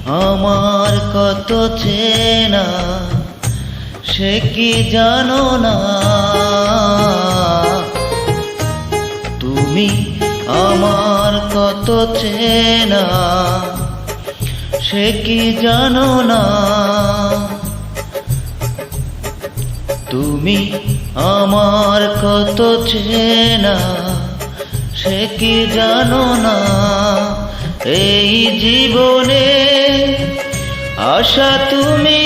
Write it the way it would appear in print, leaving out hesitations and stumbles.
আমার কত চেনা সে কি জানো না, তুমি আমার কত চেনা সে কি জানো না, তুমি আমার কত চেনা সে কি জানো না। এই জীবনে আশা তুমি